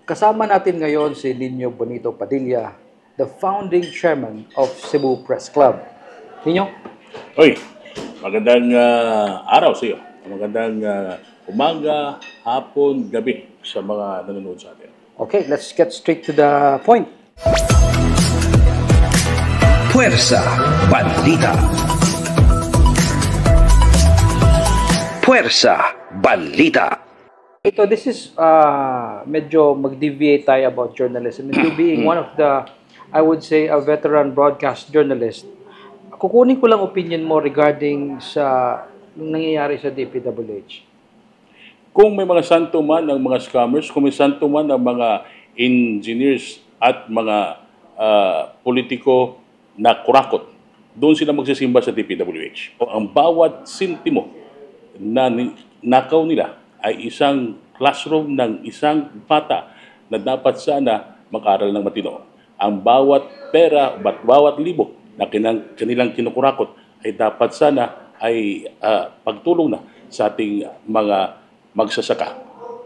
Kasama natin ngayon si Nino Bonito Padilla, the founding chairman of Cebu Press Club. Nino? Oy, magandang araw sa iyo. Magandang umaga, hapon, gabi sa mga nanonood sa atin. Okay, let's get straight to the point. Puwersa Balita. Puwersa Balita. Ito, this is medyo mag-deviate tayo about journalism. And you being one of the, I would say, a veteran broadcast journalist, kukunin ko lang opinion mo regarding sa nangyayari sa DPWH. Kung may mga santo man ang mga scammers, kung may santo man ang mga engineers at mga politiko na kurakot, doon sila magsisimba sa DPWH. Ang bawat sintimo na nakaw nila ay isang classroom ng isang bata na dapat sana mag-aral ng matino. Ang bawat pera, bawat libo na kanilang kinukurakot ay dapat sana ay pagtulong na sa ating mga magsasaka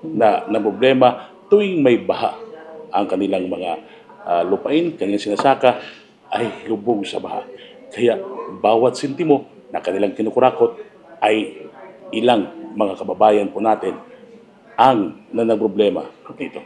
na problema tuwing may baha. Ang kanilang mga lupain, kanilang sinasaka ay lubog sa baha. Kaya bawat sintimo na kanilang kinukurakot ay ilang mga kababayan po natin ang problema dito.